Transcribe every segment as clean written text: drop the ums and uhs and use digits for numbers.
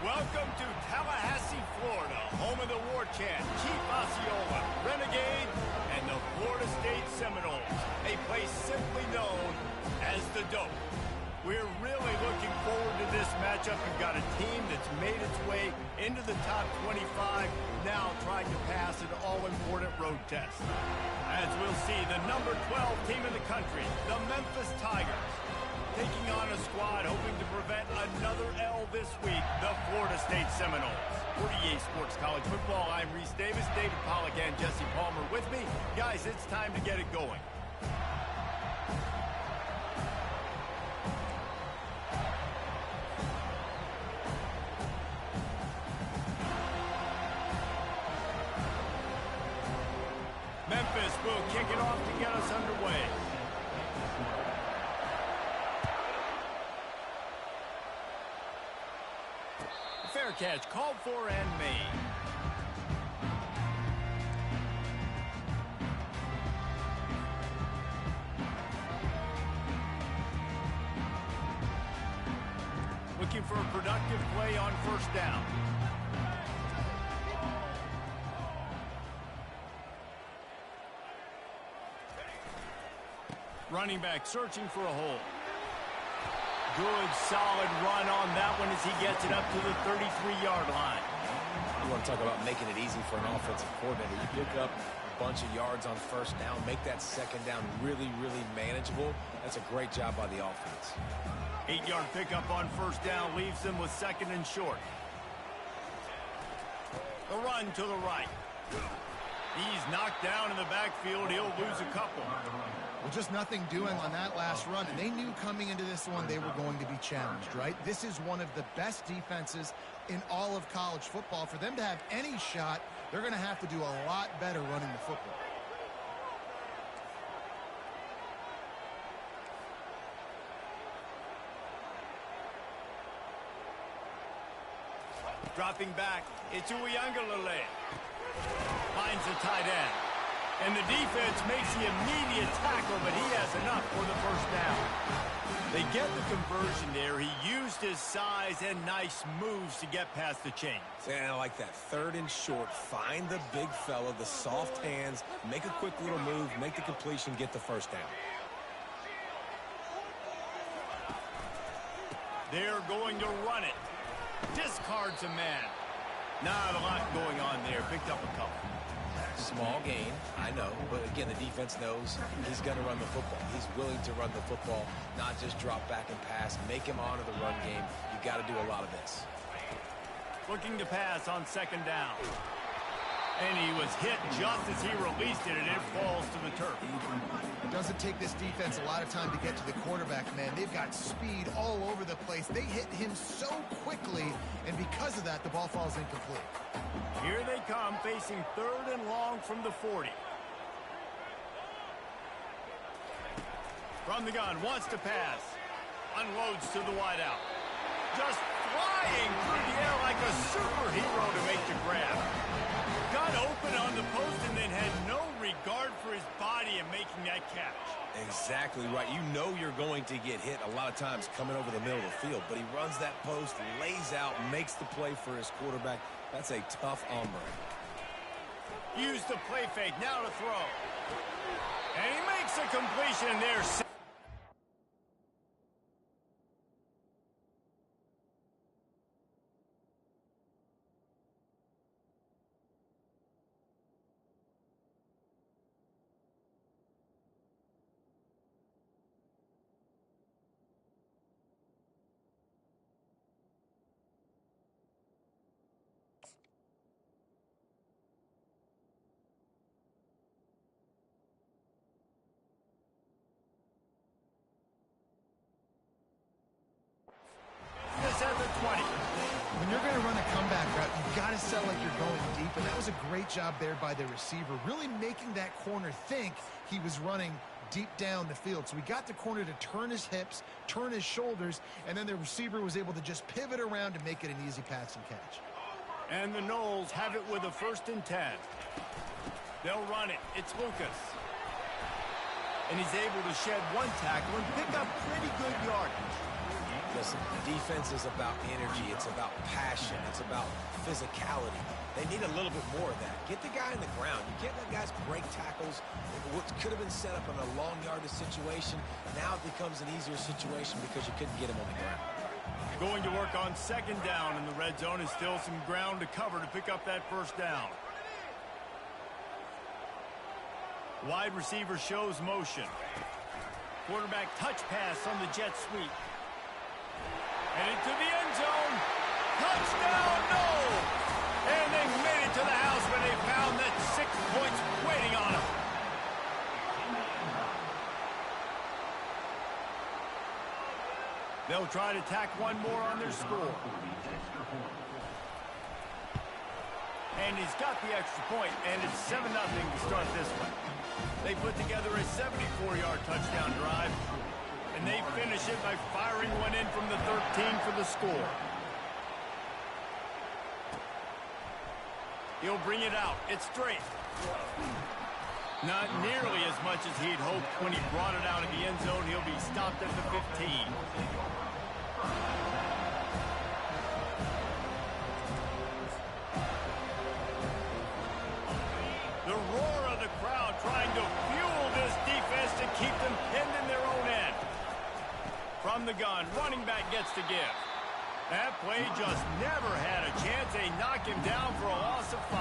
Welcome to Tallahassee, Florida, home of the war chant, Chief Osceola, Renegade, and the Florida State Seminoles, a place simply known as the Dope. We're really looking forward to this matchup. We've got a team that's made its way into the top 25, now trying to pass an all-important road test. As we'll see, the number 12 team in the country, the Memphis Tigers, taking on a squad hoping to prevent another L this week, the Florida State Seminoles. For EA Sports College Football, I'm Reese Davis, David Pollack, and Jesse Palmer with me. Guys, it's time to get it going. Memphis will kick it off to get us underway. Fair catch, called for and made. Looking for a productive play on first down. Running back searching for a hole. Good, solid run on that one as he gets it up to the 33-yard line. You want to talk about making it easy for an offensive coordinator. You pick up a bunch of yards on first down, make that second down really, really manageable. That's a great job by the offense. 8-yard pickup on first down leaves them with second and short. The run to the right. He's knocked down in the backfield. He'll lose a couple. Well, just nothing doing on that last run, and they knew coming into this one they were going to be challenged, right? This is one of the best defenses in all of college football. For them to have any shot, they're going to have to do a lot better running the football. Dropping back, it's Uyangalele. Finds the tight end. And the defense makes the immediate tackle, but he has enough for the first down. They get the conversion there. He used his size and nice moves to get past the chains. And I like that. Third and short. Find the big fella, the soft hands, make a quick little move, make the completion, get the first down. They're going to run it. Discards a man. Not a lot going on there. Picked up a couple. Small gain, I know, but again, the defense knows he's going to run the football. He's willing to run the football, not just drop back and pass. Make him honor the run game. You got to do a lot of this. Looking to pass on second down. And he was hit just as he released it, and it falls to the turf. It doesn't take this defense a lot of time to get to the quarterback, man. They've got speed all over the place. They hit him so quickly, and because of that, the ball falls incomplete. Here they come, facing third and long from the 40. From the gun, wants to pass. Unloads to the wideout. Just flying through the air like a superhero to make the grab. Got open on the post and then had no regard for his body in making that catch. Exactly right. You know you're going to get hit a lot of times coming over the middle of the field, but he runs that post, lays out, makes the play for his quarterback. That's a tough hombre. Use the play fake, now to throw. And he makes a completion there. At the 20. When you're going to run a comeback route, you've got to sell like you're going deep, and that was a great job there by the receiver, really making that corner think he was running deep down the field. So he got the corner to turn his hips, turn his shoulders, and then the receiver was able to just pivot around to make it an easy pass and catch. And the Noles have it with a 1st and 10. They'll run it. It's Lucas. And he's able to shed one tackle and pick up pretty good yardage. Listen, defense is about energy. It's about passion. It's about physicality. They need a little bit more of that. Get the guy in the ground. You can't let guys break tackles. What could have been set up in a long yardage situation, now it becomes an easier situation because you couldn't get him on the ground. Going to work on second down in the red zone, is still some ground to cover to pick up that first down. Wide receiver shows motion. Quarterback touch pass on the jet sweep. And into the end zone. Touchdown, no! And they made it to the house when they found that 6 points waiting on them. They'll try to tack one more on their score. And he's got the extra point, and it's 7-0 to start this one. They put together a 74-yard touchdown drive, and they finish it by firing one in from the 13 for the score. He'll bring it out. It's straight. Not nearly as much as he'd hoped when he brought it out of the end zone. He'll be stopped at the 15. The roar of the crowd trying to fuel this defense to keep them pinned in their own end. From the gun, running back gets to give. That play just never had a chance. They knock him down for a loss of 5.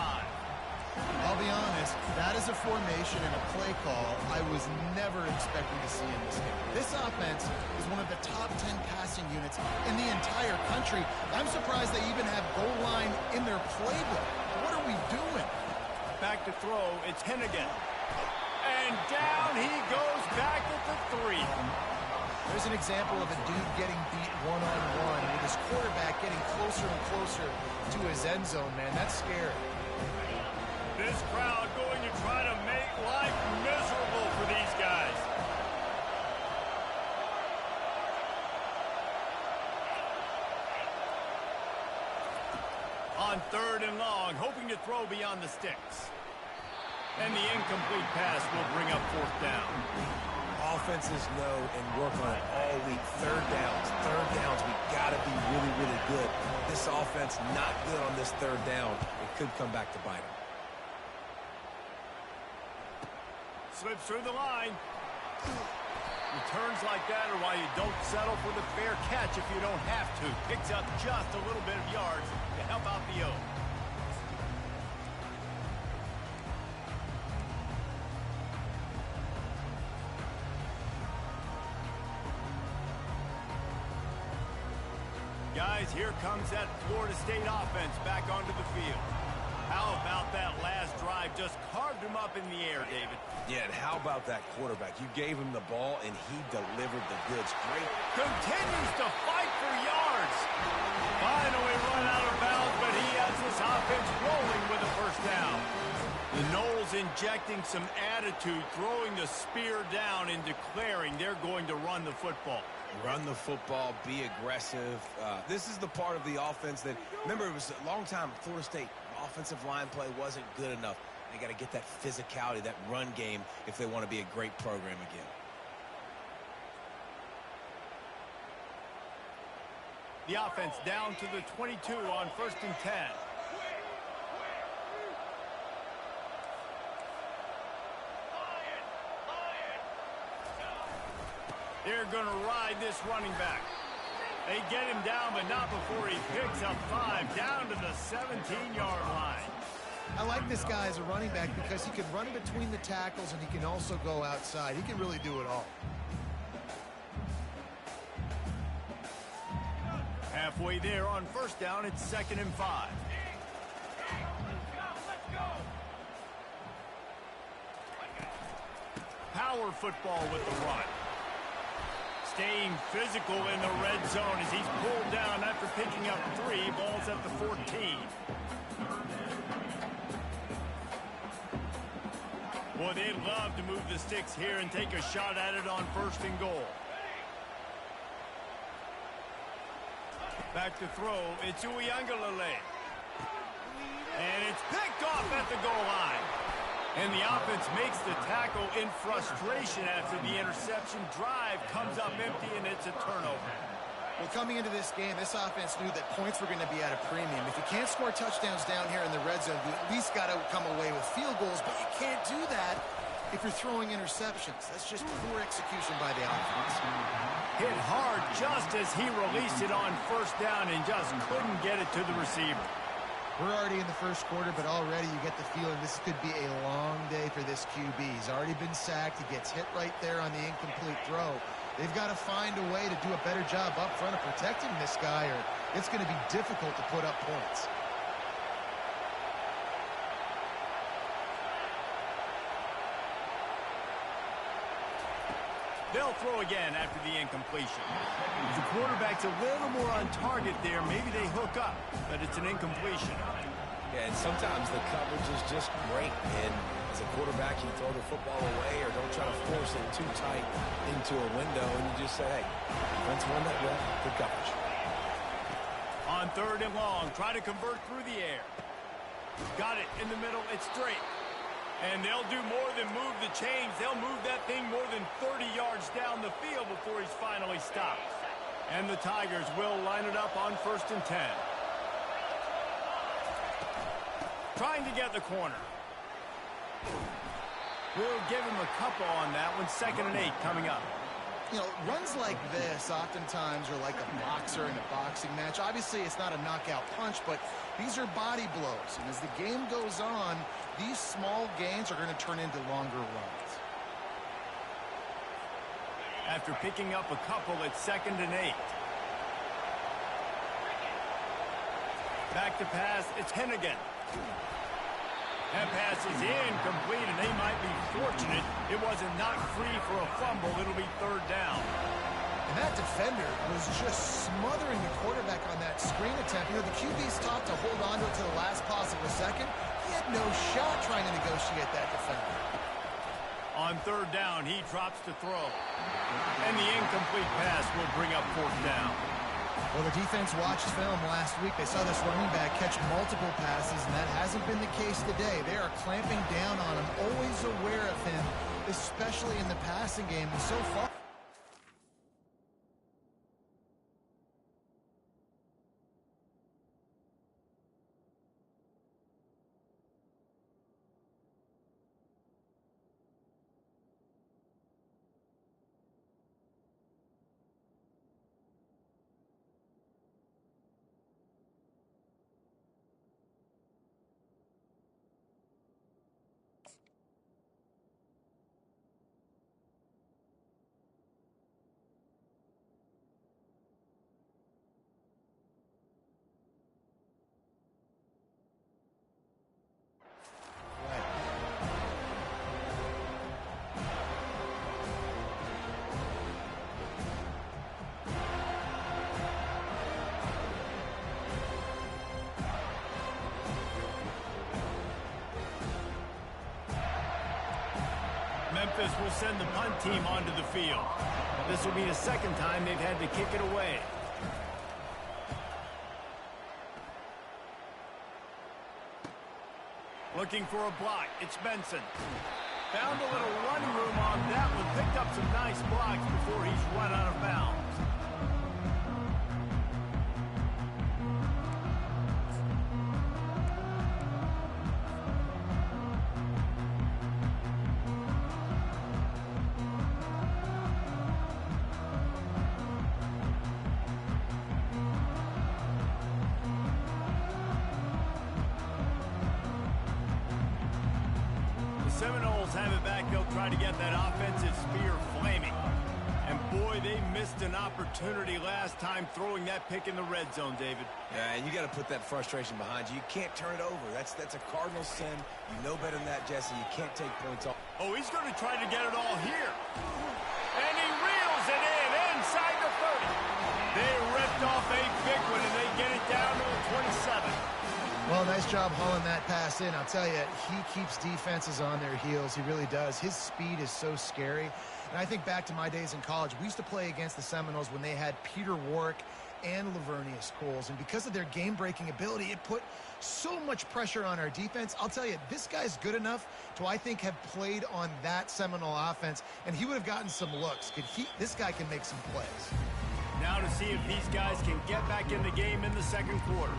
I'll be honest, that is a formation and a play call I was never expecting to see in this game. This offense is one of the top 10 passing units in the entire country. I'm surprised they even have goal line in their playbook. What are we doing? Back to throw, it's Hennigan. And down he goes back at the 3. There's an example of a dude getting beat one-on-one with his quarterback getting closer and closer to his end zone, man. That's scary. This crowd going to try to make life miserable for these guys. On 3rd and long, hoping to throw beyond the sticks. And the incomplete pass will bring up 4th down. Offenses know and work on it all week. Third downs, we got to be really, really good. This offense not good on this 3rd down. It could come back to bite them. Slips through the line. Returns like that are why you don't settle for the fair catch if you don't have to. Picks up just a little bit of yards to help out the O. Guys, here comes that Florida State offense back onto the field. How about that last drive? Just carved him up in the air, David. Yeah, and how about that quarterback? You gave him the ball, and he delivered the goods. Great. Continues to fight for yards. Finally run out of bounds, but he has this offense rolling with a first down. The Noles injecting some attitude, throwing the spear down and declaring they're going to run the football. Run the football, be aggressive. This is the part of the offense that, remember, it was a long time Florida State offensive line play wasn't good enough. They got to get that physicality, that run game, if they want to be a great program again. The offense down to the 22 on 1st and 10. They're going to ride this running back. They get him down, but not before he picks up 5 down to the 17-yard line. I like this guy as a running back because he can run in between the tackles and he can also go outside. He can really do it all. Halfway there on 1st down, it's 2nd and 5. Power football with the run. Staying physical in the red zone as he's pulled down after picking up 3. Ball's at the 14. Boy, they'd love to move the sticks here and take a shot at it on 1st and goal. Back to throw. It's Uiagalelei. And it's picked off at the goal line. And the offense makes the tackle in frustration after the interception. Drive comes up empty, and it's a turnover. Well, coming into this game, this offense knew that points were going to be at a premium. If you can't score touchdowns down here in the red zone, you at least got to come away with field goals, but you can't do that if you're throwing interceptions. That's just poor execution by the offense. Hit hard just as he released it on first down and just couldn't get it to the receiver. We're already in the first quarter, but already you get the feeling this could be a long day for this QB. He's already been sacked. He gets hit right there on the incomplete throw. They've got to find a way to do a better job up front of protecting this guy, or it's going to be difficult to put up points. They'll throw again after the incompletion. If the quarterback's a little more on target there, maybe they hook up, but it's an incompletion. Yeah, and sometimes the coverage is just great. And as a quarterback, you throw the football away or don't try to force it too tight into a window, and you just say, hey, defense won that well, good coverage. On 3rd and long, try to convert through the air. Got it in the middle, it's straight. And they'll do more than move the chains. They'll move that thing more than 30 yards down the field before he's finally stopped. And the Tigers will line it up on 1st and 10. Trying to get the corner. We'll give him a couple on that one. 2nd and 8 coming up. You know, runs like this oftentimes are like a boxer in a boxing match. Obviously, it's not a knockout punch, but these are body blows. And as the game goes on, these small gains are going to turn into longer runs. After picking up a couple at 2nd and 8. Back to pass, it's Hennigan. That pass is incomplete, and they might be fortunate it wasn't knocked free for a fumble. It'll be 3rd down. And that defender was just smothering the quarterback on that screen attempt. You know, the QB's taught to hold on to it to the last possible second. He had no shot trying to negotiate that defender. On 3rd down, he drops to throw. And the incomplete pass will bring up 4th down. Well, the defense watched film last week. They saw this running back catch multiple passes, and that hasn't been the case today. They are clamping down on him, always aware of him, especially in the passing game. And so far, Memphis will send the punt team onto the field. This will be the 2nd time they've had to kick it away. Looking for a block. It's Benson. Found a little running room on that one. Picked up some nice blocks before he's run out of bounds. Seminoles have it back. They'll try to get that offensive spear flaming. And boy, they missed an opportunity last time throwing that pick in the red zone, David. Yeah, and you got to put that frustration behind you. You can't turn it over. That's a cardinal sin. You know better than that, Jesse. You can't take points off. Oh, he's going to try to get it all here. And he reels it in inside the 30. They ripped off a big one, and they get it down to the 27. Well, nice job hauling that pass in. I'll tell you, he keeps defenses on their heels. He really does. His speed is so scary. And I think back to my days in college. We used to play against the Seminoles when they had Peter Warrick and Lavernius Coles. And because of their game-breaking ability, it put so much pressure on our defense. I'll tell you, this guy's good enough to, I think, have played on that Seminole offense, and he would have gotten some looks. This guy can make some plays. Now to see if these guys can get back in the game in the second quarter.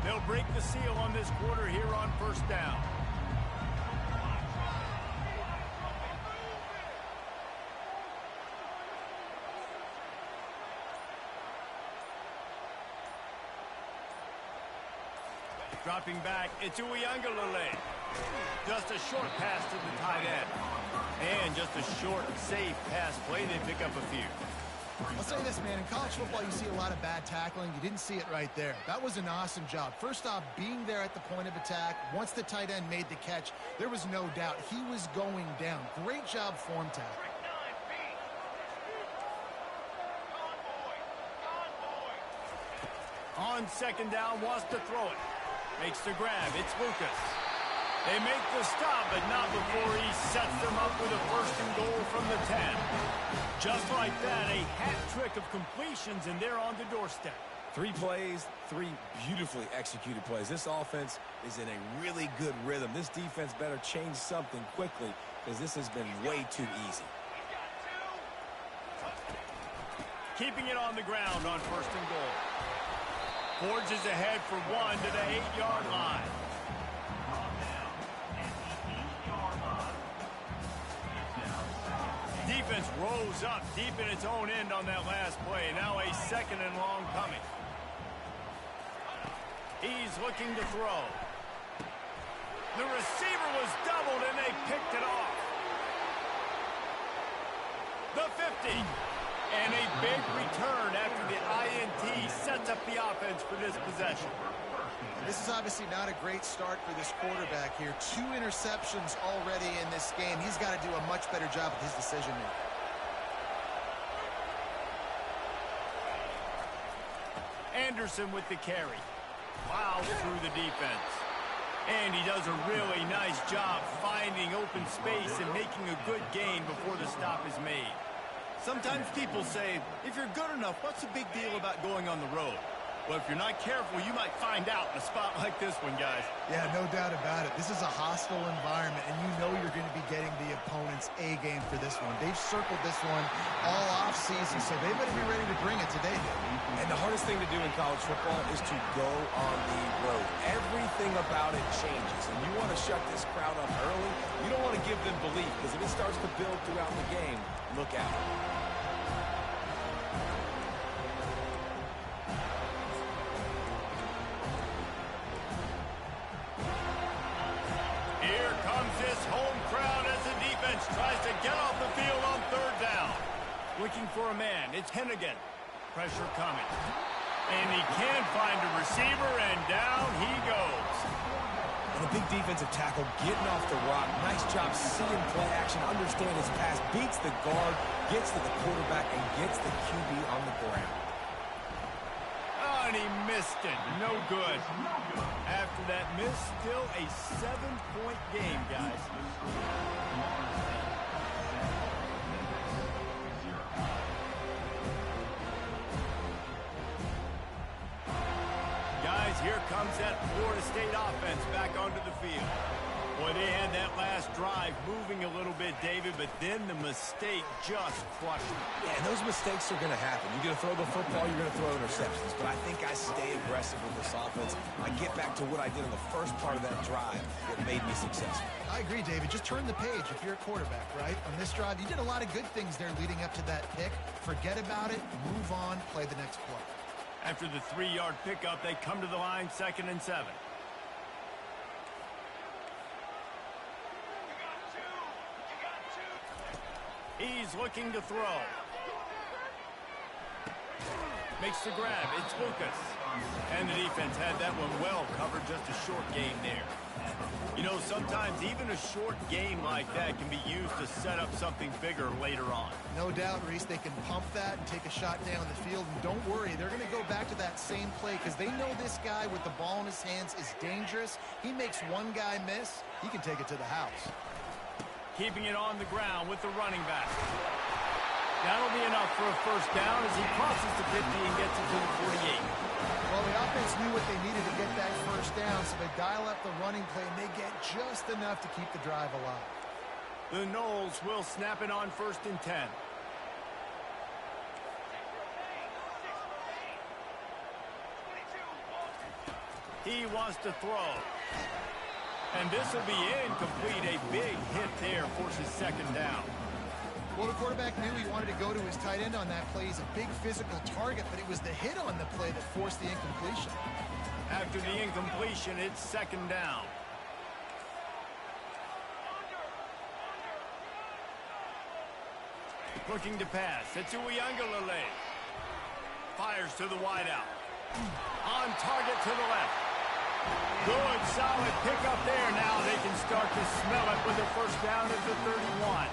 They'll break the seal on this quarter here on first down. Dropping back, it's Uiagalelei. Just a short pass to the tight end. And just a short, safe pass play. They pick up a few. I'll say this, man. In college football, you see a lot of bad tackling. You didn't see it right there. That was an awesome job. First off, being there at the point of attack. Once the tight end made the catch, there was no doubt he was going down. Great job form tackle. On second down, wants to throw it. Makes the grab. It's Lucas. They make the stop, but not before he sets them up with a first and goal from the 10. Just like that, a hat trick of completions, and they're on the doorstep. 3 plays, 3 beautifully executed plays. This offense is in a really good rhythm. This defense better change something quickly because this has been way too easy. Keeping it on the ground on first and goal. Forges ahead for 1 to the 8-yard line. Defense rose up deep in its own end on that last play. Now a second and long coming. He's looking to throw. The receiver was doubled and they picked it off. The 50. And a big return after the INT sets up the offense for this possession. This is obviously not a great start for this quarterback here. 2 interceptions already in this game. He's got to do a much better job with his decision-making. Anderson with the carry. Plows through the defense. And he does a really nice job finding open space and making a good gain before the stop is made. Sometimes people say, if you're good enough, what's the big deal about going on the road? Well, if you're not careful, you might find out in a spot like this one, guys. Yeah, no doubt about it. This is a hostile environment, and you know you're going to be getting the opponent's A-game for this one. They've circled this one all off-season, so they better be ready to bring it today, though. And the hardest thing to do in college football is to go on the road. Everything about it changes, and you want to shut this crowd up early. You don't want to give them belief, because if it starts to build throughout the game, look out. Here comes this home crowd as the defense tries to get off the field on third down. Looking for a man. It's Hennigan. Pressure coming. And he can find a receiver, and down he goes. And a big defensive tackle getting off the rock. Nice job seeing play action, understand his pass, beats the guard, gets to the quarterback, and gets the QB on the ground. Oh, and he missed it. No good. After that miss, still a 7-point game, guys. Guys, here comes that Florida State offense back onto the field. Boy, they had that last drive moving a little bit, David, but then the mistake just crushed them. Yeah, and those mistakes are going to happen. You're going to throw the football, you're going to throw interceptions. But I think I stay aggressive with this offense. I get back to what I did in the first part of that drive that made me successful. I agree, David. Just turn the page if you're a quarterback, right? On this drive, you did a lot of good things there leading up to that pick. Forget about it, move on, play the next play. After the 3-yard pickup, they come to the line, 2nd and 7. He's looking to throw. Makes the grab. It's Lucas. And the defense had that one well covered. Just a short game there. You know, sometimes even a short game like that can be used to set up something bigger later on. No doubt, Reese, they can pump that and take a shot down the field. And don't worry, they're going to go back to that same play because they know this guy with the ball in his hands is dangerous. He makes one guy miss, he can take it to the house. Keeping it on the ground with the running back. That'll be enough for a first down as he crosses the 50 and gets it to the 48. Well, the offense knew what they needed to get that first down, so they dial up the running play, and they get just enough to keep the drive alive. The Knowles will snap it on 1st and 10. He wants to throw. And this will be incomplete. A big hit there forces 2nd down. Well, the quarterback knew he wanted to go to his tight end on that play. He's a big physical target, but it was the hit on the play that forced the incompletion. After the incompletion, it's 2nd down. Looking to pass. It's Uiagalelei. Fires to the wideout. On target to the left. Good, solid pickup there. Now they can start to smell it with a 1st down at the 31.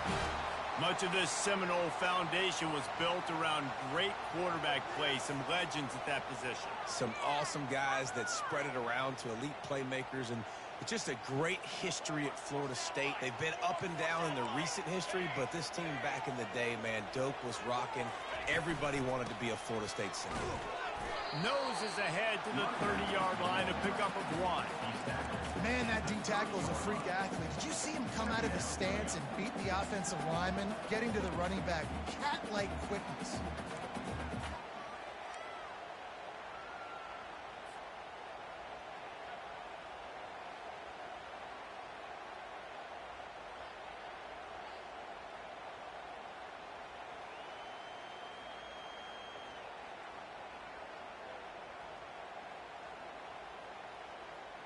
Much of this Seminole foundation was built around great quarterback play, some legends at that position. Some awesome guys that spread it around to elite playmakers, and it's just a great history at Florida State. They've been up and down in the recent history, but this team back in the day, man, Doak was rocking. Everybody wanted to be a Florida State Seminole. Noses ahead to the 30-yard line, a pickup of 1. Man, that D tackle is a freak athlete. Did you see him come out of his stance and beat the offensive lineman, getting to the running back? Cat-like quickness.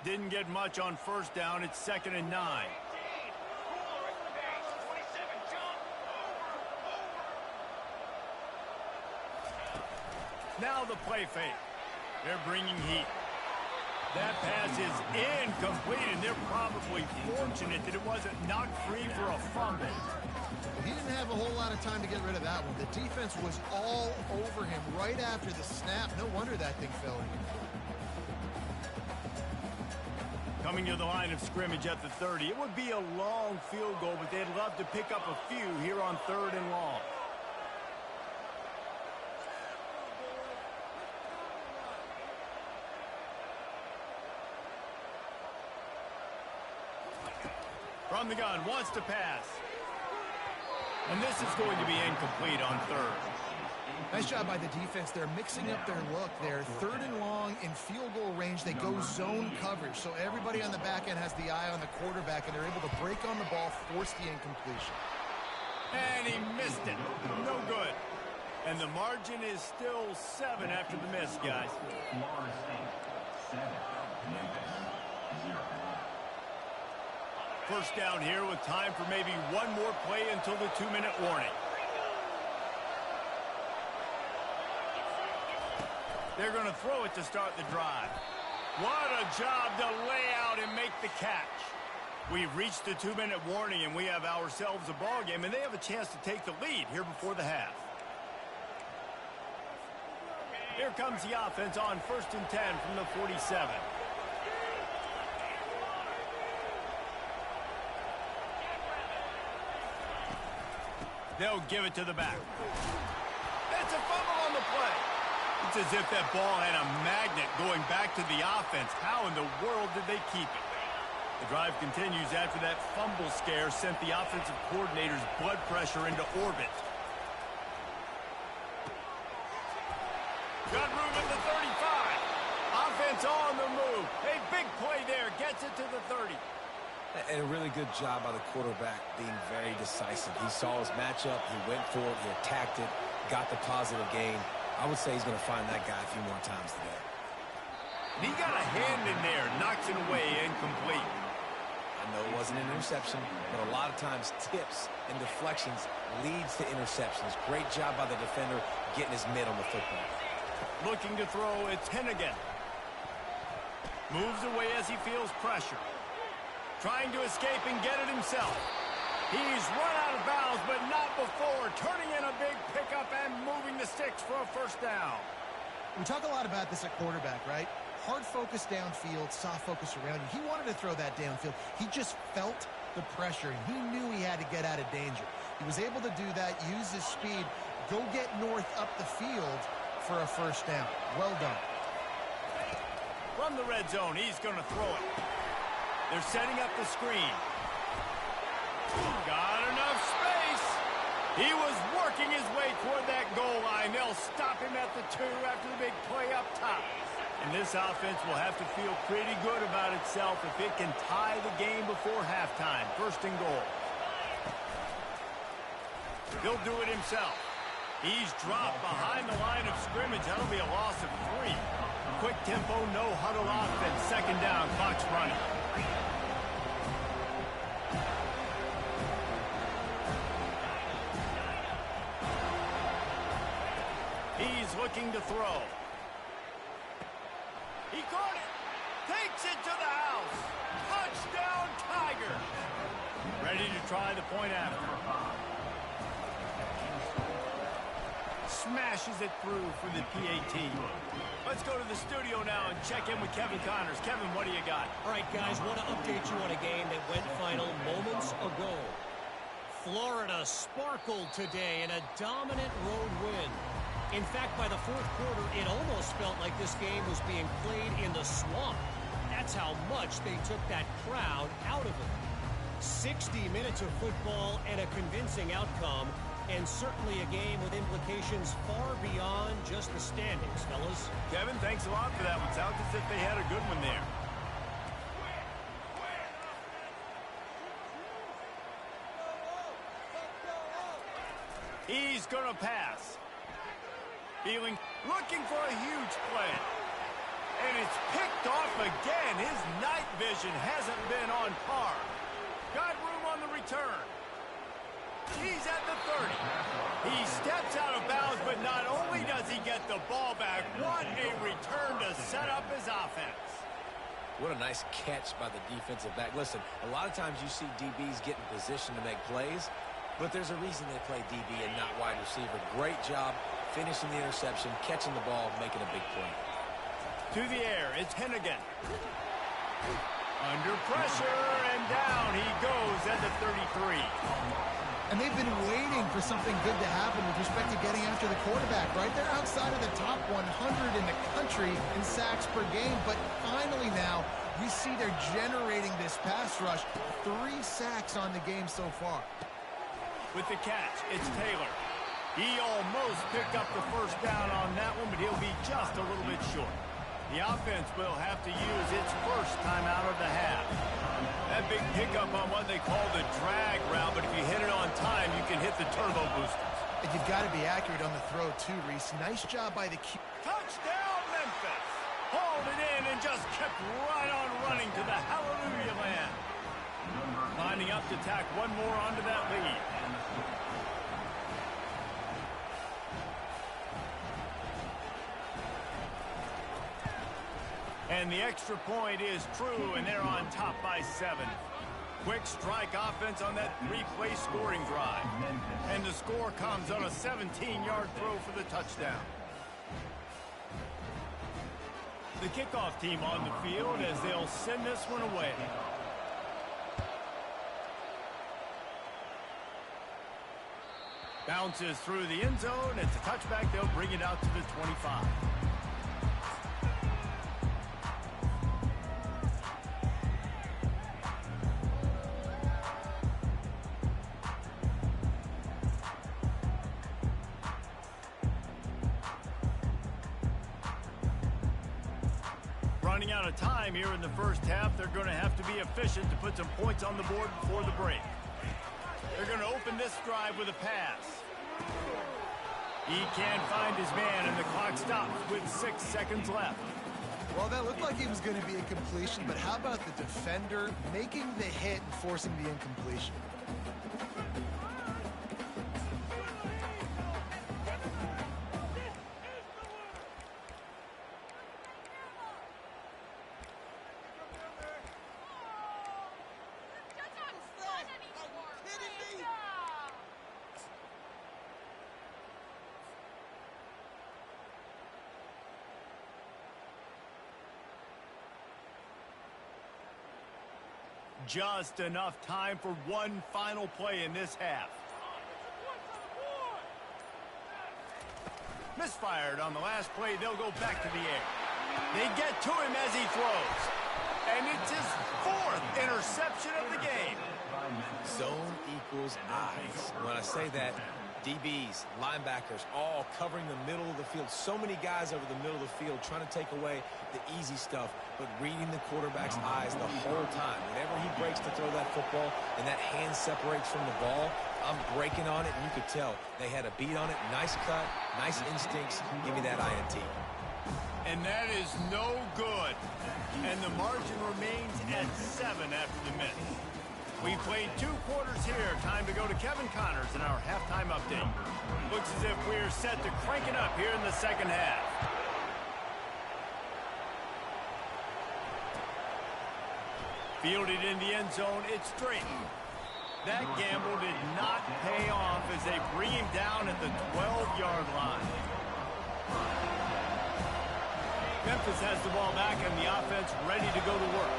Didn't get much on 1st down. It's 2nd and 9. Now the play fake. They're bringing heat. That pass is incomplete, and they're probably fortunate that it wasn't knocked free for a fumble. He didn't have a whole lot of time to get rid of that one. The defense was all over him right after the snap. No wonder that thing fell in. Coming to the line of scrimmage at the 30. It would be a long field goal, but they'd love to pick up a few here on 3rd and long. From the gun, wants to pass. And this is going to be incomplete on 3rd. Nice job by the defense. They're mixing up their look. They're 3rd and long in field goal range. They go zone coverage. So everybody on the back end has the eye on the quarterback, and they're able to break on the ball, force the incompletion. And he missed it. No good. And the margin is still 7 after the miss, guys. First down here with time for maybe one more play until the 2-minute warning. They're going to throw it to start the drive. What a job to lay out and make the catch. We've reached the 2-minute warning, and we have ourselves a ball game, and they have a chance to take the lead here before the half. Here comes the offense on 1st and 10 from the 47. They'll give it to the back. It's a fumble on the play. It's as if that ball had a magnet going back to the offense. How in the world did they keep it? The drive continues after that fumble scare sent the offensive coordinator's blood pressure into orbit. Got room at the 35. Offense on the move. A big play there. Gets it to the 30. And a really good job by the quarterback being very decisive. He saw his matchup. He went for it. He attacked it. Got the positive gain. I would say he's going to find that guy a few more times today. He got a hand in there. Knocks it away. Incomplete. I know it wasn't an interception, but a lot of times tips and deflections leads to interceptions. Great job by the defender getting his mitt on the football. Looking to throw. It's Hennigan. Moves away as he feels pressure. Trying to escape and get it himself. He's run out of bounds, but not before. Turning in a big pickup and moving the sticks for a 1st down. We talk a lot about this at quarterback, right? Hard focus downfield, soft focus around you. He wanted to throw that downfield. He just felt the pressure, and he knew he had to get out of danger. He was able to do that, use his speed, go get north up the field for a 1st down. Well done. From the red zone, he's going to throw it. They're setting up the screen. Got He was working his way toward that goal line. They'll stop him at the 2 after the big play up top. And this offense will have to feel pretty good about itself if it can tie the game before halftime. First and goal. He'll do it himself. He's dropped behind the line of scrimmage. That'll be a loss of 3. Quick tempo, no huddle offense. Second down, clock's running. He's looking to throw. He caught it. Takes it to the house. Touchdown, Tigers. Ready to try the point after. Smashes it through for the PAT. Let's go to the studio now and check in with Kevin Connors. Kevin, what do you got? All right, guys, want to update you on a game that went final moments ago. Florida sparkled today in a dominant road win. In fact, by the fourth quarter, it almost felt like this game was being played in the swamp. That's how much they took that crowd out of it. 60 minutes of football and a convincing outcome, and certainly a game with implications far beyond just the standings, fellas. Kevin, thanks a lot for that one. Sounds as if they had a good one there. He's going to pass. Looking for a huge play. And it's picked off again. His night vision hasn't been on par. Got room on the return. He's at the 30. He steps out of bounds, but not only does he get the ball back, what a return to set up his offense. What a nice catch by the defensive back. Listen, a lot of times you see DBs get in position to make plays, but there's a reason they play DB and not wide receiver. Great job finishing the interception, catching the ball, making a big play. To the air, it's Hennigan. Under pressure, and down he goes at the 33. And they've been waiting for something good to happen with respect to getting after the quarterback, right? They're outside of the top 100 in the country in sacks per game, but finally now we see they're generating this pass rush. 3 sacks on the game so far. With the catch, it's Taylor. He almost picked up the first down on that one, but he'll be just a little bit short. The offense will have to use its first time out of the half. That big pickup on what they call the drag route, but if you hit it on time, you can hit the turbo boosters. And you've got to be accurate on the throw, too, Reese. Nice job by the Touchdown, Memphis! Hauled it in and just kept right on running to the hallelujah land. Lining up to tack one more onto that lead. And the extra point is true, and they're on top by 7. Quick strike offense on that 3-play scoring drive. And the score comes on a 17-yard throw for the touchdown. The kickoff team on the field as they'll send this one away. Bounces through the end zone. It's a touchback. They'll bring it out to the 25. Running out of time here in the first half. They're going to have to be efficient to put some points on the board before the break. They're going to open this drive with a pass. He can't find his man, and the clock stops with 6 seconds left. Well, that looked like it was going to be a completion, but how about the defender making the hit and forcing the incompletion? Just enough time for one final play in this half. Misfired on the last play. They'll go back to the air. They get to him as he throws. And it's his 4th interception of the game. Zone equals eyes. When I say that, DBs, linebackers, all covering the middle of the field. So many guys over the middle of the field trying to take away the easy stuff, but reading the quarterback's eyes the whole time. Whenever he breaks to throw that football and that hand separates from the ball, I'm breaking on it, and you could tell they had a beat on it. Nice cut, nice instincts. Give me that INT. And that is no good. And the margin remains at 7 after the miss. We played 2 quarters here. Time to go to Kevin Connors in our halftime update. Looks as if we're set to crank it up here in the second half. Fielded in the end zone, it's Drayton. That gamble did not pay off as they bring him down at the 12-yard line. Memphis has the ball back and the offense ready to go to work.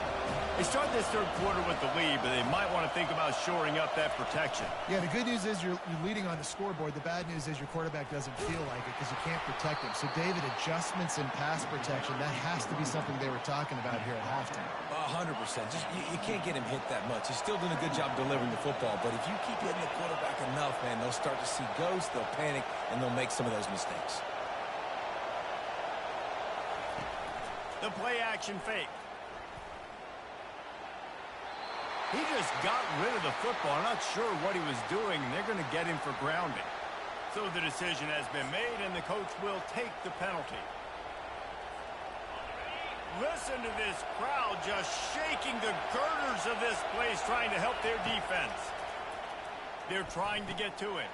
They start this third quarter with the lead, but they might want to think about shoring up that protection. Yeah, the good news is you're leading on the scoreboard. The bad news is your quarterback doesn't feel like it because you can't protect him. So, David, adjustments in pass protection, that has to be something they were talking about here at halftime. 100%. Just you can't get him hit that much. He's still doing a good job delivering the football, but if you keep hitting the quarterback enough, man, they'll start to see ghosts, they'll panic, and they'll make some of those mistakes. The play-action fake. He just got rid of the football. I'm not sure what he was doing, and they're going to get him for grounding. So the decision has been made, and the coach will take the penalty. Listen to this crowd just shaking the girders of this place, trying to help their defense. They're trying to get to it.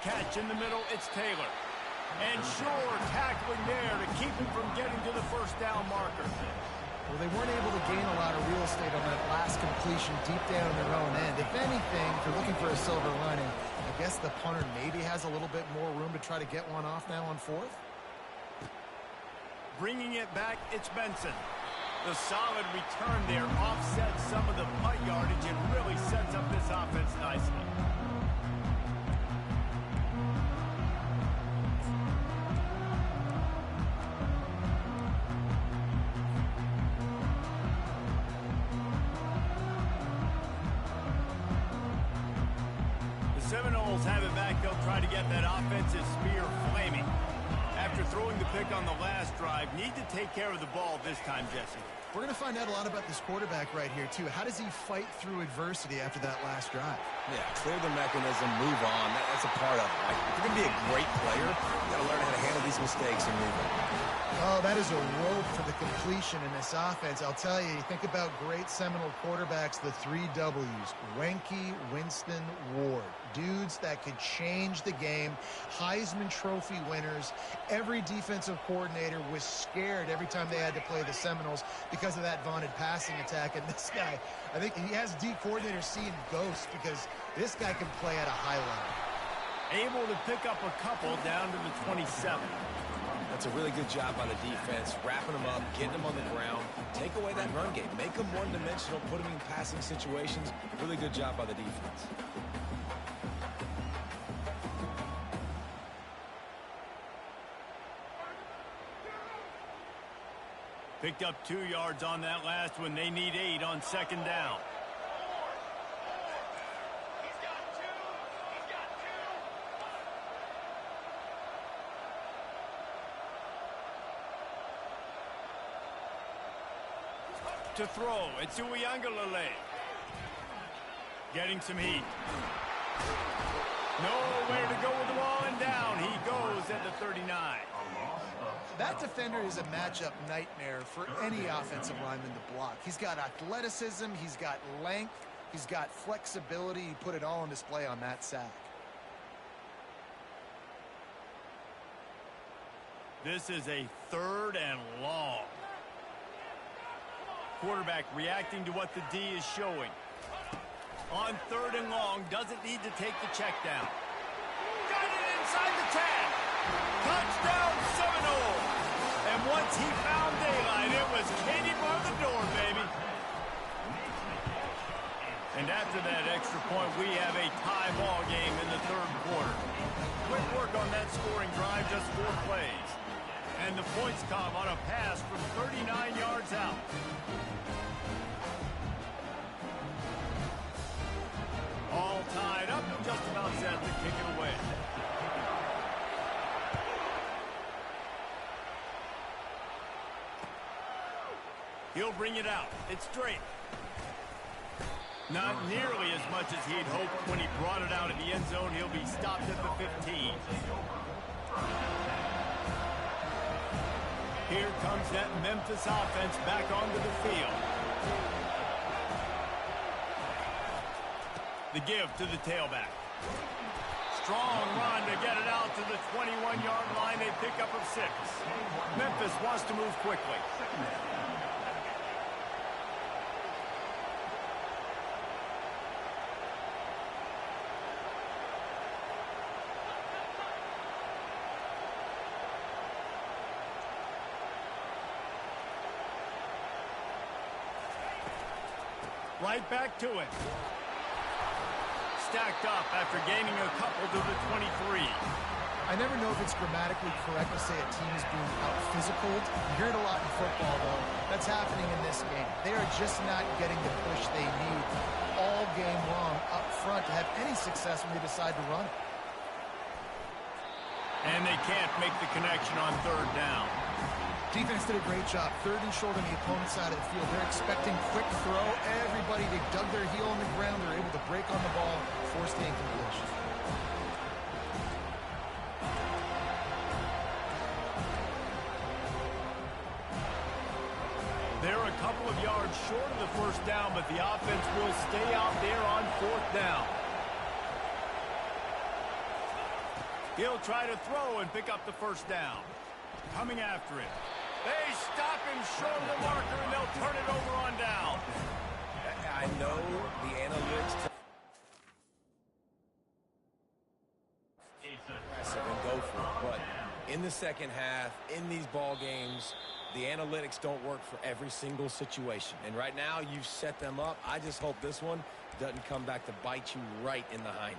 Catch in the middle, it's Taylor. And sure, tackling there to keep him from getting to the first down marker. Well, they weren't able to gain a lot of real estate on that last completion deep down in their own end. If anything, if you're looking for a silver lining, I guess the punter maybe has a little bit more room to try to get one off now on 4th. Bringing it back, it's Benson. The solid return there offsets some of the punt yardage and really sets up this offense nicely. Seminoles have it back. They'll try to get that offensive spear flaming. After throwing the pick on the last drive, need to take care of the ball this time, Jesse. We're going to find out a lot about this quarterback right here, too. How does he fight through adversity after that last drive? Yeah, clear the mechanism, move on. That's a part of it, right? If you're going to be a great player, you got to learn how to handle these mistakes and move on. Oh, that is a rope for the completion in this offense. I'll tell you, you think about great Seminole quarterbacks, the 3 W's, Wenke, Winston, Ward. Dudes that could change the game, Heisman Trophy winners. Every defensive coordinator was scared every time they had to play the Seminoles because of that vaunted passing attack. And this guy, I think he has D coordinators seeing ghosts because this guy can play at a high level. Able to pick up a couple down to the 27. That's a really good job by the defense, wrapping them up, getting them on the ground, take away that run game, make them one-dimensional, put them in passing situations. Really good job by the defense. Picked up 2 yards on that last one. They need 8 on second down. To throw, it's Uiagalelei. Getting some heat. Nowhere to go with the ball and down. He goes at the 39. That defender is a matchup nightmare for any offensive lineman to block. He's got athleticism, he's got length, he's got flexibility. He put it all on display on that sack. This is a 3rd and long. Quarterback reacting to what the D is showing. On 3rd and long, doesn't need to take the check down. Got it inside the 10. Touchdown Seminole. And once he found daylight, it was Katie bar the door, baby. And after that extra point, we have a tie ball game in the 3rd quarter. Quick work on that scoring drive, just 4 plays. And the points come on a pass from 39 yards out. All tied up, just about set to kick it away. He'll bring it out. It's straight. Not nearly as much as he'd hoped when he brought it out of the end zone. He'll be stopped at the 15. Here comes that Memphis offense back onto the field. The give to the tailback. Strong run to get it out to the 21-yard line. They pick up of 6. Memphis wants to move quickly. Right back to it. Stacked up after gaining a couple to the 23. I never know if it's grammatically correct to say a team is being out-physicaled. You hear it a lot in football, though. That's happening in this game. They are just not getting the push they need all game long up front to have any success when they decide to run it. And they can't make the connection on third down. Defense did a great job. Third and short on the opponent's side of the field. They're expecting quick throw. Everybody, they dug their heel on the ground. They're able to break on the ball, force the incompletion. They're a couple of yards short of the first down, but the offense will stay out there on fourth down. He'll try to throw and pick up the first down. Coming after it. They stop him short of the marker, and they'll turn it over on down. I know the analytics and go for it, but in the second half, in these ball games, the analytics don't work for every single situation. And right now, you've set them up. I just hope this one doesn't come back to bite you right in the hiney.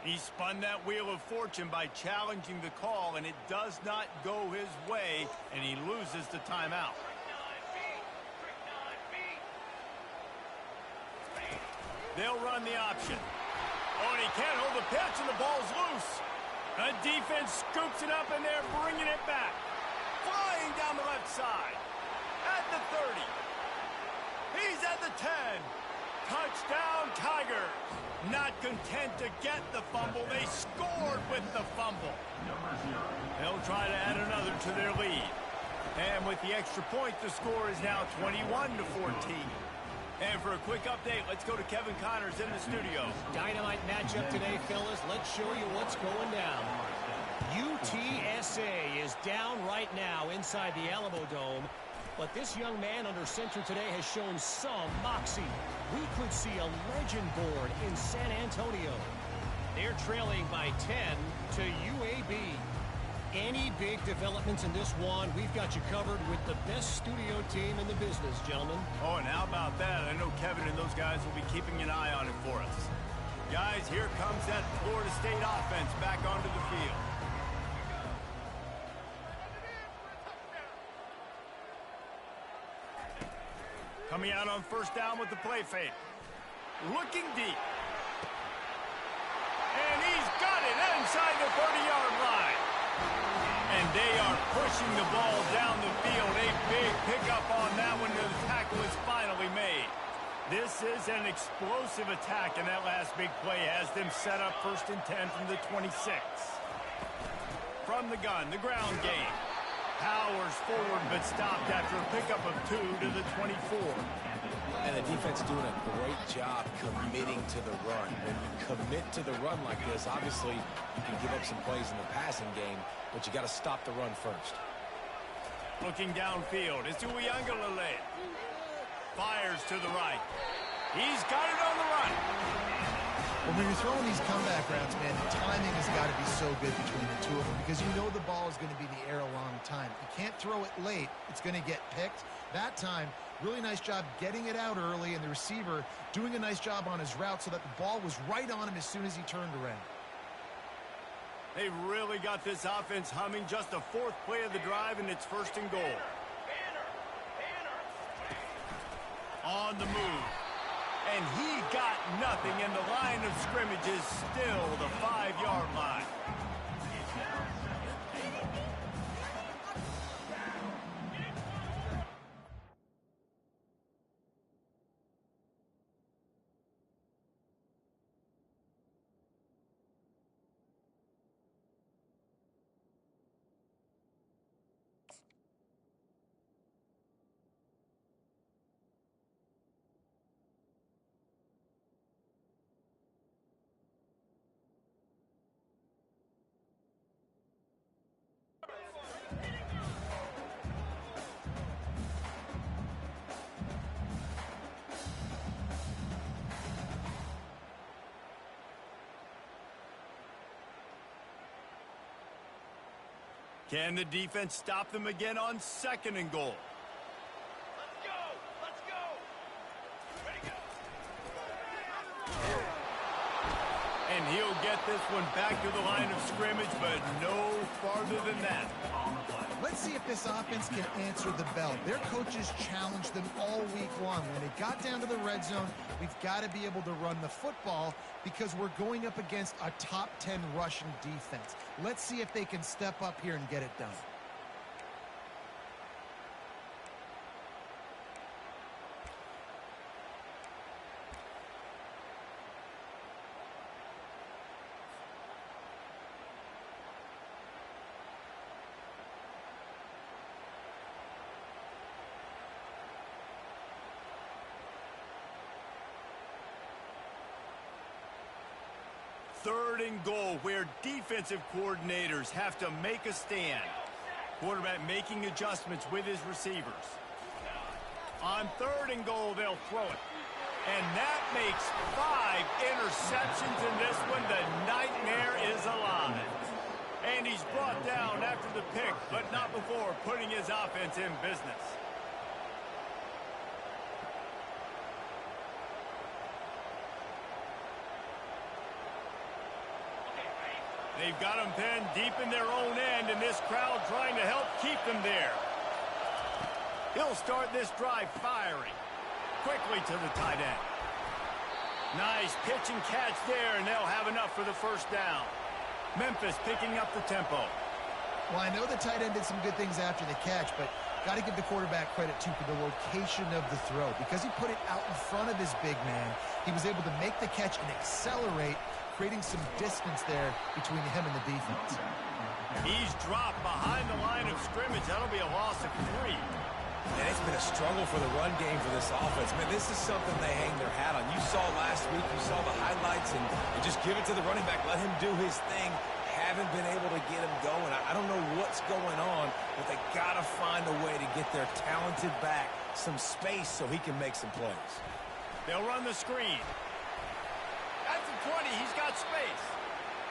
He spun that wheel of fortune by challenging the call, and it does not go his way, and he loses the timeout. They'll run the option. Oh, and he can't hold the pitch, and the ball's loose. The defense scoops it up, and they're bringing it back. Flying down the left side. At the 30. He's at the 10. Touchdown, Tigers. Not content to get the fumble, they scored with the fumble. They'll try to add another to their lead. And with the extra point, the score is now 21-14. And for a quick update, let's go to Kevin Connors in the studio. Dynamite matchup today, fellas. Let's show you what's going down. UTSA is down right now inside the Alamo Dome. But this young man under center today has shown some moxie. We could see a legend born in San Antonio. They're trailing by 10 to UAB. Any big developments in this one, we've got you covered with the best studio team in the business, gentlemen. Oh, and how about that? I know Kevin and those guys will be keeping an eye on it for us. Guys, here comes that Florida State offense back onto the field. Coming out on first down with the play fake. Looking deep. And he's got it inside the 30-yard line. And they are pushing the ball down the field. A big pickup on that one. The tackle is finally made. This is an explosive attack, and that last big play has them set up 1st and 10 from the 26. From the gun, the ground game. Powers forward, but stopped after a pickup of 2 to the 24. And the defense doing a great job committing to the run. When you commit to the run like this, obviously you can give up some plays in the passing game, but you got to stop the run first. Looking downfield, it's Uiagalelei. Fires to the right. He's got it on the run. Well, when you're throwing these comeback routes, man, the timing has got to be so good between the two of them because you know the ball is going to be in the air a long time. You can't throw it late. It's going to get picked. That time, really nice job getting it out early, and the receiver doing a nice job on his route so that the ball was right on him as soon as he turned around. They really got this offense humming. Just the 4th play of the drive, and it's 1st and goal. On the move. And he got nothing, and the line of scrimmage is still the 5-yard line. Can the defense stop them again on 2nd and goal? Let's go! Let's go! Ready, go! And he'll get this one back to the line of scrimmage, but no farther than that. Let's see if this offense can answer the bell. Their coaches challenged them all week long. When it got down to the red zone, we've got to be able to run the football because we're going up against a top 10 rushing defense. Let's see if they can step up here and get it done. Third and goal, where defensive coordinators have to make a stand. Quarterback making adjustments with his receivers. On 3rd and goal, they'll throw it. And that makes 5 interceptions in this one. The nightmare is alive. And he's brought down after the pick, but not before putting his offense in business. They've got them pinned deep in their own end, and this crowd trying to help keep them there. He'll start this drive firing. Quickly to the tight end. Nice pitch and catch there, and they'll have enough for the first down. Memphis picking up the tempo. Well, I know the tight end did some good things after the catch, but got to give the quarterback credit, too, for the location of the throw. Because he put it out in front of his big man, he was able to make the catch and accelerate, creating some distance there between him and the defense. He's dropped behind the line of scrimmage. That'll be a loss of 3. And it's been a struggle for the run game for this offense. Man, this is something they hang their hat on. You saw last week, you saw the highlights, and just give it to the running back. Let him do his thing. Haven't been able to get him going. I don't know what's going on, but they got to find a way to get their talented back some space so he can make some plays. They'll run the screen. At the 20, he's got space.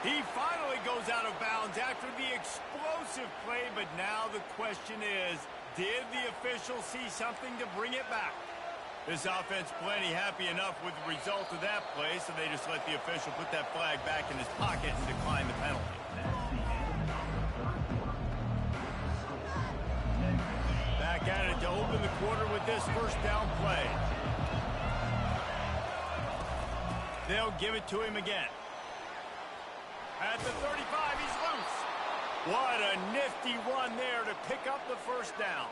He finally goes out of bounds after the explosive play, but now the question is, did the official see something to bring it back? This offense plenty happy enough with the result of that play, so they just let the official put that flag back in his pocket and decline the penalty. Back at it to open the quarter with this first down play. They'll give it to him again. At the 35, he's loose. What a nifty run there to pick up the first down.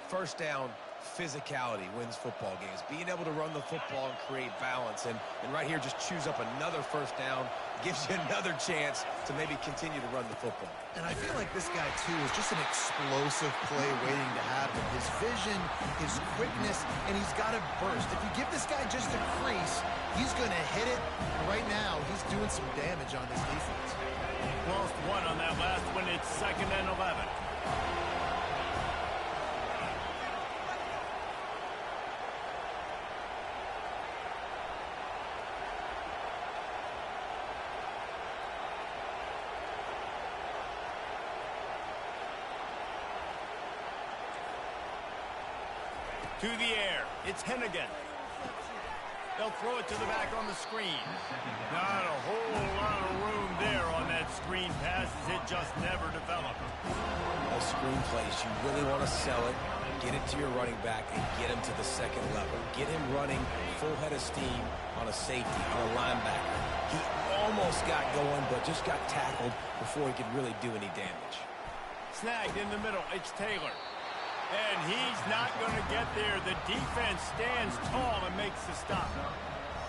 First down, physicality wins football games. Being able to run the football and create balance. And right here, just choose up another first down. Gives you another chance to maybe continue to run the football. And I feel like this guy, too, is just an explosive play waiting to happen. His vision, his quickness, and he's got to burst. If you give this guy just a crease, he's going to hit it. Right now, he's doing some damage on this defense. Lost 1 on that last one. It's 2nd and 11. To the air. It's Hennigan. They'll throw it to the back on the screen. Not a whole lot of room there on that screen pass as it just never developed. Those screen plays, you really want to sell it, get it to your running back, and get him to the second level. Get him running full head of steam on a safety, on a linebacker. He almost got going, but just got tackled before he could really do any damage. Snagged in the middle. It's Taylor. And he's not going to get there. The defense stands tall and makes the stop.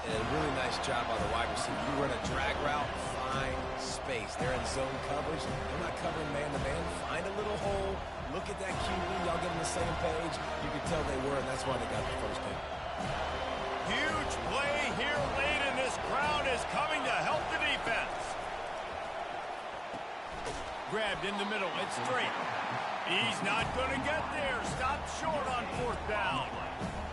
And a really nice job by the wide receiver. You run a drag route, find space. They're in zone coverage. They're not covering man-to-man. Find a little hole. Look at that QB. Y'all get on the same page. You can tell they were, and that's why they got the first hit. Huge play here late, and this crowd is coming to help the defense. grabbed in the middle. It's straight. He's not going to get there. Stopped short on 4th down.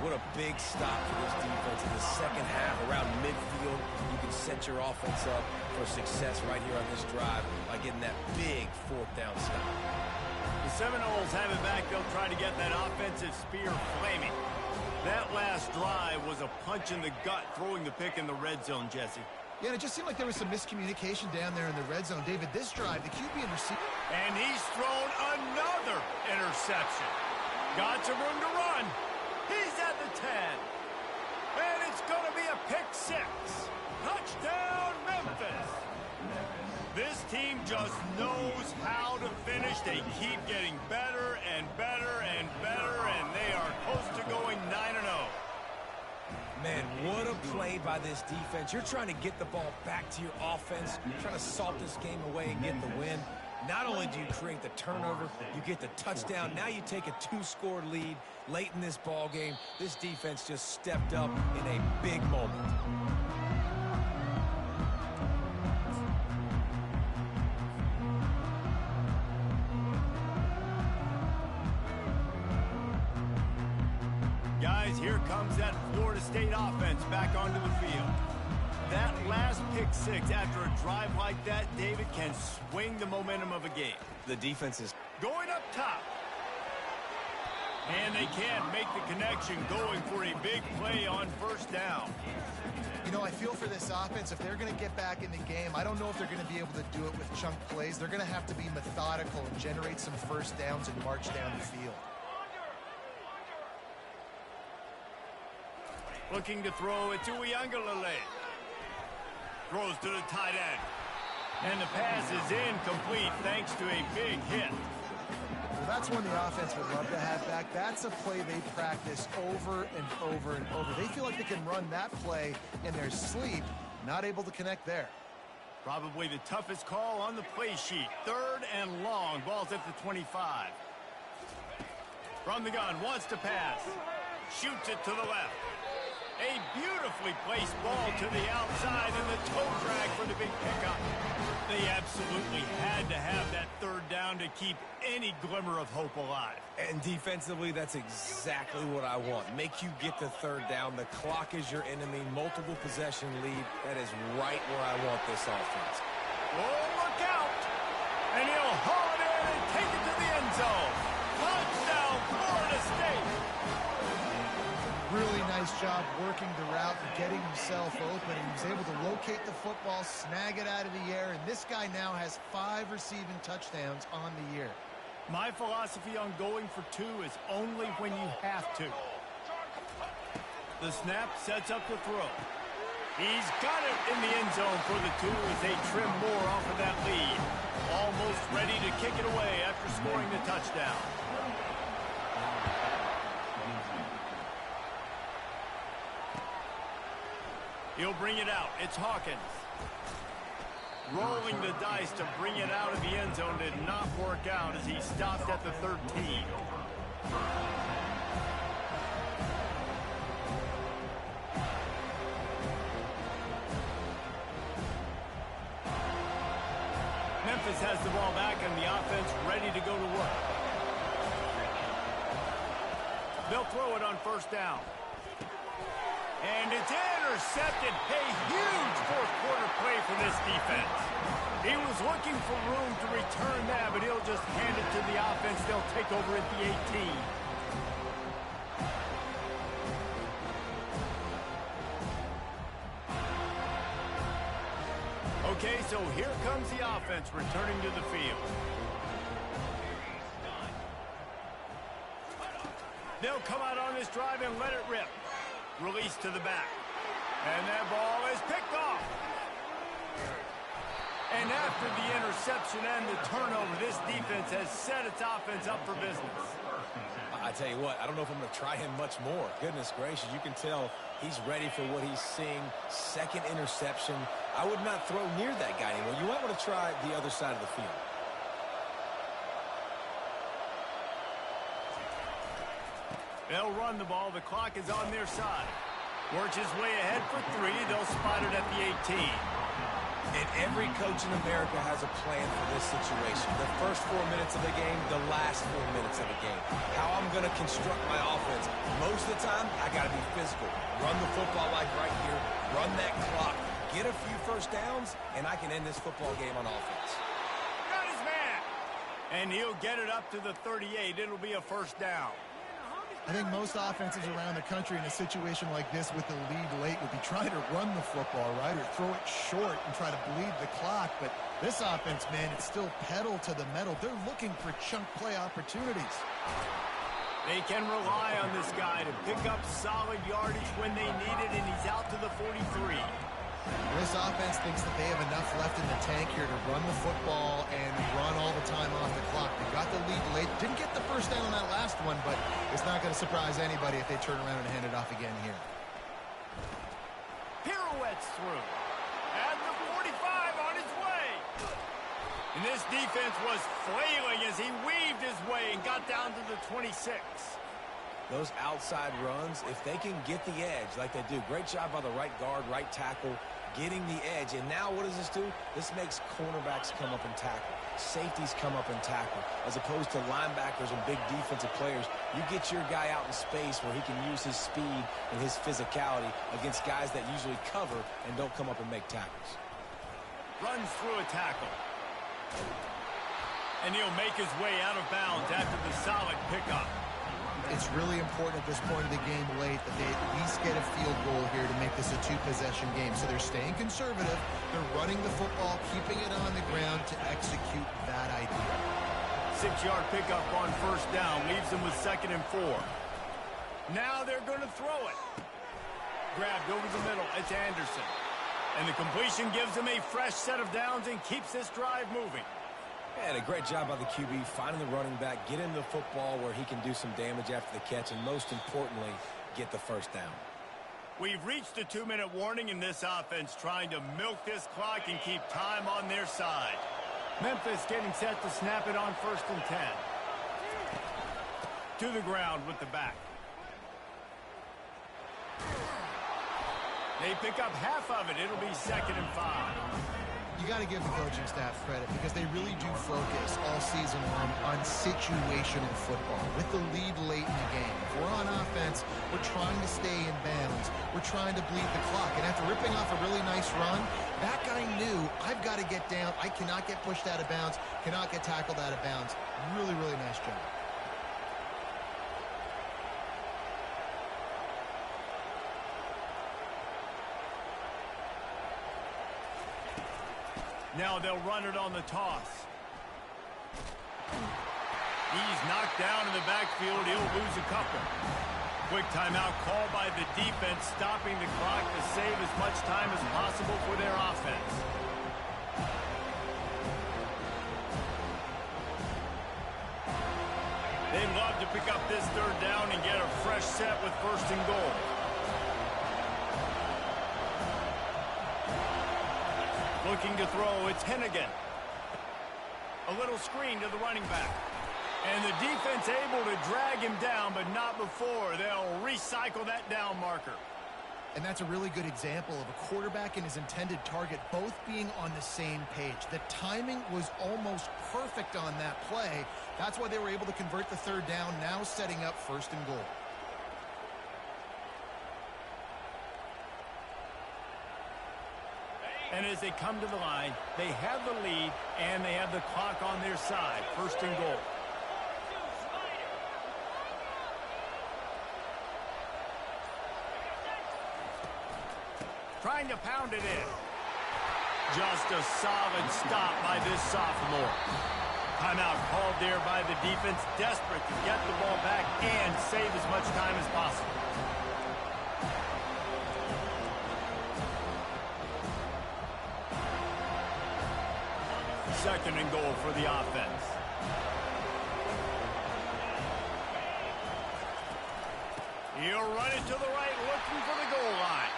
What a big stop for this defense in the second half around midfield. You can set your offense up for success right here on this drive by getting that big 4th down stop. The Seminoles have it back. They'll try to get that offensive spear flaming. That last drive was a punch in the gut, throwing the pick in the red zone, Jesse. Yeah, and it just seemed like there was some miscommunication down there in the red zone. David, this drive, the QB and receiver. And he's thrown another interception. Got some room to run. He's at the 10. And it's going to be a pick 6. Touchdown, Memphis. This team just knows how to finish. They keep getting better and better and better, and they are close to going 9-0. Man, what a play by this defense. You're trying to get the ball back to your offense. You're trying to salt this game away and get the win. Not only do you create the turnover, you get the touchdown. Now you take a 2-score lead late in this ball game. This defense just stepped up in a big moment. Guys, here comes that Florida State offense back onto the field. That last pick 6 after a drive like that, David, can swing the momentum of a game. The defense is going up top. And they can't make the connection, going for a big play on 1st down. You know, I feel for this offense, if they're going to get back in the game, I don't know if they're going to be able to do it with chunk plays. They're going to have to be methodical and generate some 1st downs and march down the field. Looking to throw it to Uiagalelei. Throws to the tight end. And the pass is incomplete thanks to a big hit. Well, that's one the offense would love to have back. That's a play they practice over and over and over. They feel like they can run that play in their sleep, not able to connect there. Probably the toughest call on the play sheet. 3rd and long. Ball's at the 25. From the gun, wants to pass. Shoots it to the left. A beautifully placed ball to the outside and the toe drag for the big pickup. They absolutely had to have that 3rd down to keep any glimmer of hope alive. And defensively, that's exactly what I want. Make you get the 3rd down. The clock is your enemy. Multiple possession lead. That is right where I want this offense. Oh, look out! And he'll haul it in and take it to the end zone. Touchdown, Florida State! Really nice job working the route and getting himself open. And he was able to locate the football, snag it out of the air, and this guy now has 5 receiving touchdowns on the year. My philosophy on going for 2 is only when you have to. The snap sets up the throw. He's got it in the end zone for the 2 as they trim more off of that lead. Almost ready to kick it away after scoring the touchdown. He'll bring it out. It's Hawkins. Rolling the dice to bring it out of the end zone did not work out as he stopped at the 13. Memphis has the ball back and the offense ready to go to work. They'll throw it on 1st down. And it's intercepted. A huge 4th quarter play for this defense. He was looking for room to return that, but he'll just hand it to the offense. They'll take over at the 18. Okay, so here comes the offense returning to the field. They'll come out on this drive and let it rip. Release to the back. And that ball is picked off. And after the interception and the turnover, this defense has set its offense up for business. I tell you what, I don't know if I'm going to try him much more. Goodness gracious, you can tell he's ready for what he's seeing. 2nd interception. I would not throw near that guy anymore. You might want to try the other side of the field. They'll run the ball. The clock is on their side. Works his way ahead for 3. They'll spot it at the 18. And every coach in America has a plan for this situation. The first 4 minutes of the game, the last 4 minutes of the game. How I'm going to construct my offense. Most of the time, I got to be physical. Run the football like right here. Run that clock. Get a few first downs, and I can end this football game on offense. Got his man. And he'll get it up to the 38. It'll be a first down. I think most offenses around the country in a situation like this with the lead late would be trying to run the football, right, or throw it short and try to bleed the clock. But this offense, man, it's still pedal to the metal. They're looking for chunk play opportunities. They can rely on this guy to pick up solid yardage when they need it, and he's out to the 43. This offense thinks that they have enough left in the tank here to run the football and run all the time off the clock. They got the lead late. Didn't get the first down on that last one, but it's not going to surprise anybody if they turn around and hand it off again here. Pirouettes through. At the 45 on his way. And this defense was flailing as he weaved his way and got down to the 26. Those outside runs, if they can get the edge like they do, great job by the right guard, right tackle, getting the edge. And now what does this do? This makes cornerbacks come up and tackle. Safeties come up and tackle. As opposed to linebackers and big defensive players, you get your guy out in space where he can use his speed and his physicality against guys that usually cover and don't come up and make tackles. Runs through a tackle. And he'll make his way out of bounds after the solid pickup. It's really important at this point of the game late that they at least get a field goal here to make this a two-possession game. So they're staying conservative. They're running the football, keeping it on the ground to execute that idea. 6-yard pickup on first down leaves them with 2nd and 4. Now they're going to throw it. Grabbed over the middle. It's Anderson. And the completion gives them a fresh set of downs and keeps this drive moving. And a great job by the QB, finding the running back, get him the football where he can do some damage after the catch, and most importantly, get the first down. We've reached the 2-minute warning in this offense, trying to milk this clock and keep time on their side. Memphis getting set to snap it on 1st and 10. To the ground with the back. They pick up half of it. It'll be 2nd and 5. You got to give the coaching staff credit because they really do focus all season long on situational football with the lead late in the game. If we're on offense, we're trying to stay in bounds. We're trying to bleed the clock. And after ripping off a really nice run, that guy knew, I've got to get down. I cannot get pushed out of bounds, cannot get tackled out of bounds. Really, really nice job. Now they'll run it on the toss. He's knocked down in the backfield. He'll lose a couple. Quick timeout called by the defense, stopping the clock to save as much time as possible for their offense. They'd love to pick up this 3rd down and get a fresh set with 1st and goal. Looking to throw, it's Hennigan. A little screen to the running back. And the defense able to drag him down, but not before. They'll recycle that down marker. And that's a really good example of a quarterback and his intended target both being on the same page. The timing was almost perfect on that play. That's why they were able to convert the 3rd down, now setting up 1st and goal. And as they come to the line, they have the lead and they have the clock on their side. 1st and goal. Trying to pound it in. Just a solid stop by this sophomore. Timeout called there by the defense, desperate to get the ball back and save as much time as possible. Second and goal for the offense. He'll run it to the right, looking for the goal line.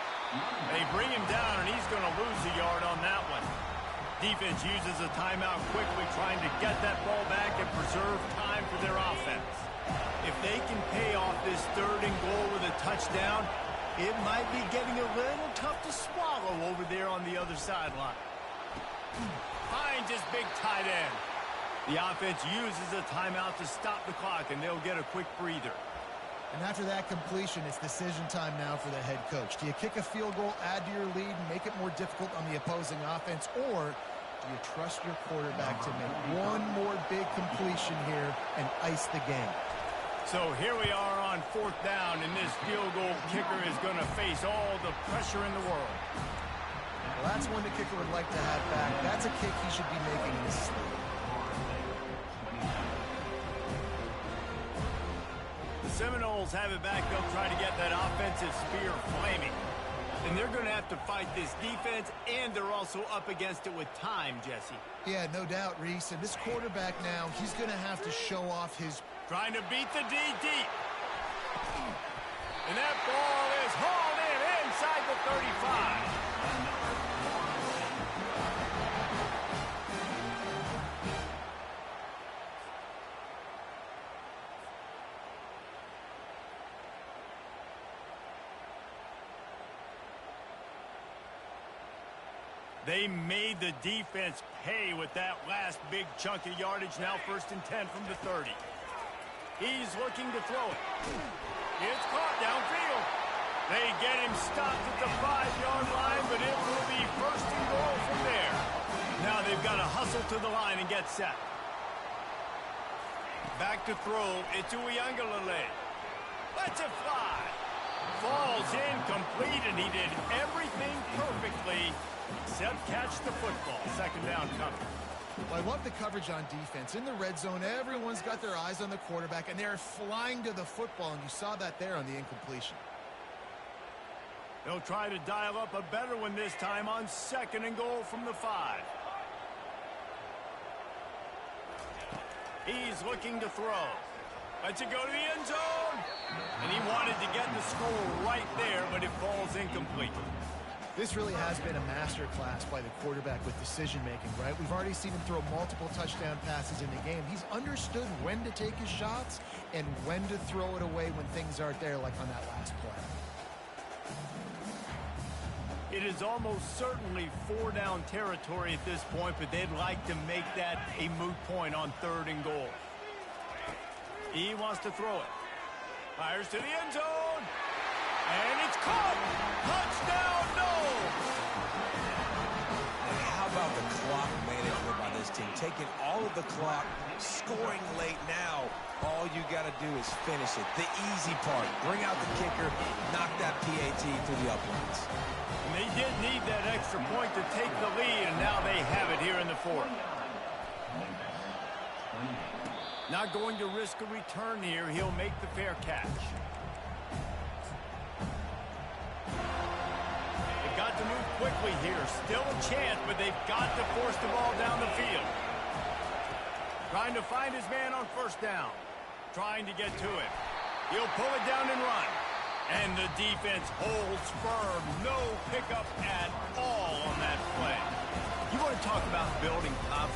They bring him down, and he's going to lose a yard on that one. Defense uses a timeout quickly, trying to get that ball back and preserve time for their offense. If they can pay off this 3rd and goal with a touchdown, it might be getting a little tough to swallow over there on the other sideline. Finds his big tight end. The offense uses a timeout to stop the clock, and they'll get a quick breather. And after that completion, it's decision time now for the head coach. Do you kick a field goal, add to your lead, and make it more difficult on the opposing offense, or do you trust your quarterback to make one more big completion here and ice the game? So here we are on 4th down, and this field goal kicker is going to face all the pressure in the world. Well, that's one the kicker would like to have back. That's a kick he should be making in his sleep. The Seminoles have it back. They'll try to get that offensive spear flaming. And they're going to have to fight this defense, and they're also up against it with time, Jesse. Yeah, no doubt, Reese. And this quarterback now, he's going to have to show off his... Trying to beat the D deep. And that ball is hauled in inside the 35. They made the defense pay with that last big chunk of yardage. Now 1st and 10 from the 30. He's looking to throw it. It's caught downfield. They get him stopped at the 5-yard line, but it will be 1st and goal from there. Now they've got to hustle to the line and get set. Back to throw. It's Uiagalelei. Lets it fly. Falls incomplete, and he did everything perfectly except catch the football. 2nd down coming. Well, I love the coverage on defense. In the red zone, everyone's got their eyes on the quarterback, and they're flying to the football, and you saw that there on the incompletion. They'll try to dial up a better one this time on 2nd and goal from the 5. He's looking to throw. Lets it go to the end zone. And he wanted to get the score right there, but it falls incomplete. This really has been a master class by the quarterback with decision-making, right? We've already seen him throw multiple touchdown passes in the game. He's understood when to take his shots and when to throw it away when things aren't there, like on that last play. It is almost certainly 4-down territory at this point, but they'd like to make that a moot point on 3rd and goal. He wants to throw it. Fires to the end zone. And it's caught. Touchdown, no. And how about the clock management by this team? Taking all of the clock, scoring late now. All you got to do is finish it. The easy part. Bring out the kicker. Knock that PAT through the uprights. And they did need that extra point to take the lead, and now they have it here in the 4th. Not going to risk a return here. He'll make the fair catch. They've got to move quickly here. Still a chance, but they've got to force the ball down the field. Trying to find his man on 1st down. Trying to get to it. He'll pull it down and run. And the defense holds firm. No pickup at all on that play. You want to talk about building confidence?